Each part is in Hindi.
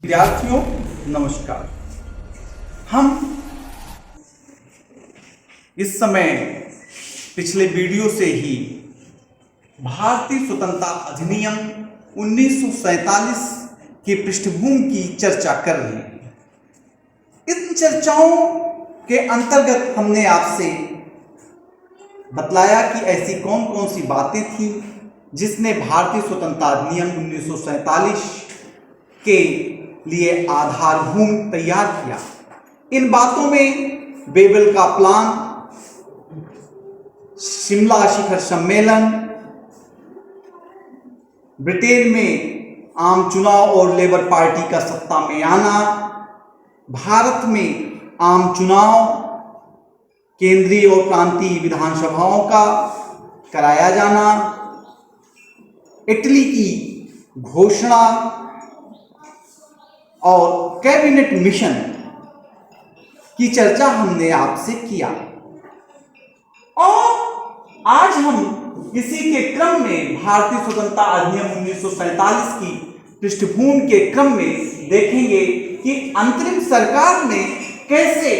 विद्यार्थियों नमस्कार। हम इस समय पिछले वीडियो से ही भारतीय स्वतंत्रता अधिनियम 1947 की पृष्ठभूमि की चर्चा कर रहे हैं। इन चर्चाओं के अंतर्गत हमने आपसे बतलाया कि ऐसी कौन कौन सी बातें थी जिसने भारतीय स्वतंत्रता अधिनियम 1947 के लिए आधारभूमि तैयार किया। इन बातों में बेबल का प्लान, शिमला शिखर सम्मेलन, ब्रिटेन में आम चुनाव और लेबर पार्टी का सत्ता में आना, भारत में आम चुनाव केंद्रीय और प्रांतीय विधानसभाओं का कराया जाना, इटली की घोषणा और कैबिनेट मिशन की चर्चा हमने आपसे किया। और आज हम इसी के क्रम में भारतीय स्वतंत्रता अधिनियम 1947 की पृष्ठभूमि के क्रम में देखेंगे कि अंतरिम सरकार ने कैसे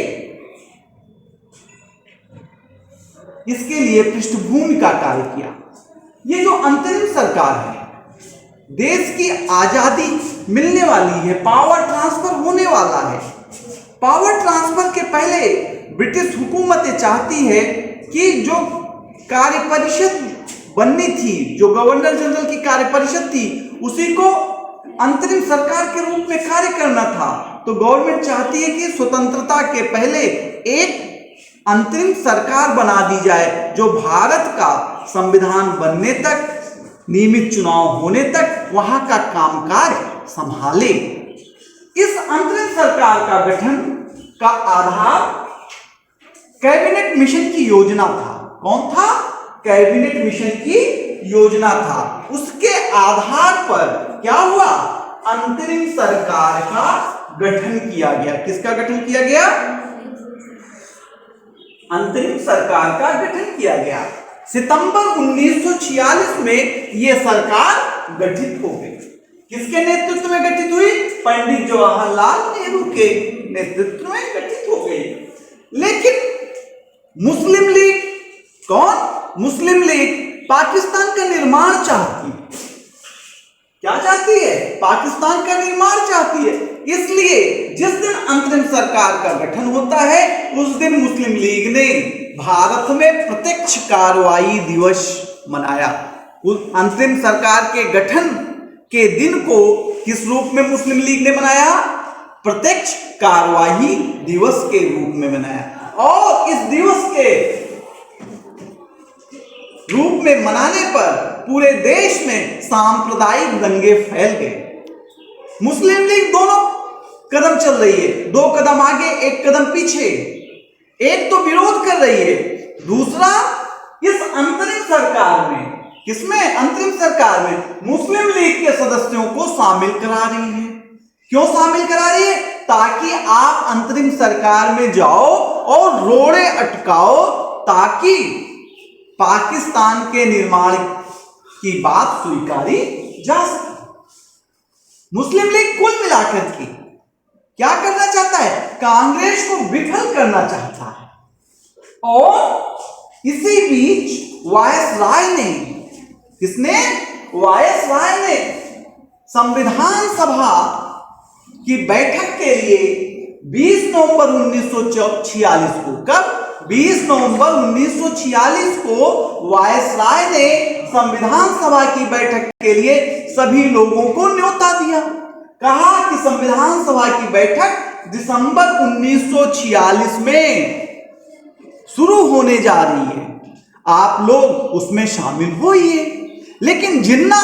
इसके लिए पृष्ठभूमि का कार्य किया। ये जो अंतरिम सरकार है, देश की आजादी मिलने वाली है, पावर ट्रांसफर होने वाला है। पावर ट्रांसफर के पहले ब्रिटिश हुकूमतें चाहती है कि जो कार्य परिषद बननी थी, जो गवर्नर जनरल की कार्य परिषद थी, उसी को अंतरिम सरकार के रूप में कार्य करना था। तो गवर्नमेंट चाहती है कि स्वतंत्रता के पहले एक अंतरिम सरकार बना दी जाए जो भारत का संविधान बनने तक, नियमित चुनाव होने तक वहां का कामकाज संभाले। इस अंतरिम सरकार का गठन का आधार कैबिनेट मिशन की योजना था। कौन था? कैबिनेट मिशन की योजना था। उसके आधार पर क्या हुआ? अंतरिम सरकार का गठन किया गया। किसका गठन किया गया? अंतरिम सरकार का गठन किया गया। सितंबर 1946 में यह सरकार गठित हो गई। किसके नेतृत्व में गठित हुई? पंडित जवाहरलाल नेहरू के नेतृत्व में गठित हो गई। लेकिन मुस्लिम लीग, कौन? मुस्लिम लीग पाकिस्तान का निर्माण चाहती है। क्या चाहती है? पाकिस्तान का निर्माण चाहती है। इसलिए जिस दिन अंतरिम सरकार का गठन होता है, उस दिन मुस्लिम लीग ने भारत में प्रत्यक्ष कार्रवाई दिवस मनाया। उस अंतरिम सरकार के गठन के दिन को किस रूप में मुस्लिम लीग ने मनाया? प्रत्यक्ष कार्रवाई दिवस के रूप में मनाया। और इस दिवस के रूप में मनाने पर पूरे देश में सांप्रदायिक दंगे फैल गए। मुस्लिम लीग दोनों कदम चल रही है, 2 कदम आगे, 1 कदम पीछे। एक तो विरोध कर रही है, दूसरा इस अंतरिम सरकार में, किसमें? अंतरिम सरकार में मुस्लिम लीग के सदस्यों को शामिल करा रही है। क्यों शामिल करा रही है? ताकि आप अंतरिम सरकार में जाओ और रोड़े अटकाओ, ताकि पाकिस्तान के निर्माण की बात स्वीकारी जा सके। मुस्लिम लीग कुल मिलाकर के क्या करना चाहता है? कांग्रेस को विफल करना चाहता है। और इसी बीच वायसराय ने, किसने? वायसराय ने संविधान सभा की बैठक के लिए 20 नवंबर 1946 को, कब? 20 नवंबर 1946 को वायसराय ने संविधान सभा की बैठक के लिए सभी लोगों को न्योता दिया। कहा कि संविधान सभा की बैठक दिसंबर 1946 में शुरू होने जा रही है, आप लोग उसमें शामिल होइए। लेकिन जिन्ना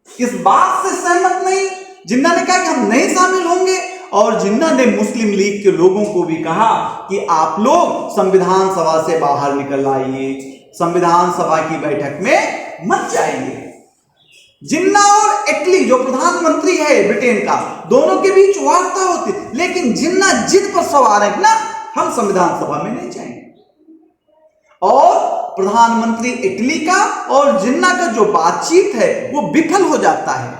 इस बात से सहमत नहीं। जिन्ना ने कहा कि हम नहीं शामिल होंगे, और जिन्ना ने मुस्लिम लीग के लोगों को भी कहा कि आप लोग संविधान सभा से बाहर निकल आइए, संविधान सभा की बैठक में मत जाइए। जिन्ना और एटली जो प्रधानमंत्री है ब्रिटेन का, दोनों के बीच वार्ता होती, लेकिन जिन्ना जिद पर सवार है ना, हम संविधान सभा में नहीं जाएंगे। और प्रधानमंत्री इटली का और जिन्ना का जो बातचीत है वो विफल हो जाता है।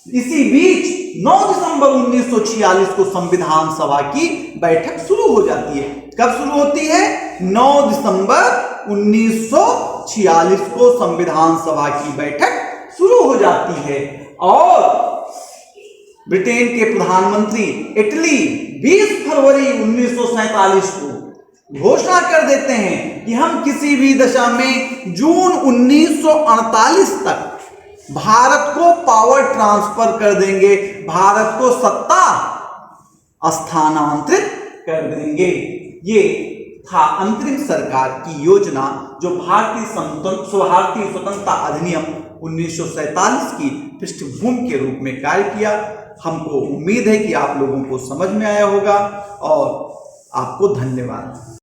इसी बीच 9 दिसंबर 1946 को संविधान सभा की बैठक शुरू हो जाती है। कब शुरू होती है? 9 दिसंबर 1946 को संविधान सभा की बैठक शुरू हो जाती है और ब्रिटेन के प्रधानमंत्री इटली 20 फरवरी 1947 को घोषणा कर देते हैं कि हम किसी भी दशा में जून 1948 तक भारत को पावर ट्रांसफर कर देंगे, भारत को सत्ता स्थानांतरित कर देंगे। ये था अंतरिम सरकार की योजना जो भारतीय स्वतंत्रता अधिनियम 1947 की पृष्ठभूमि के रूप में कार्य किया। हमको उम्मीद है कि आप लोगों को समझ में आया होगा और आपको धन्यवाद।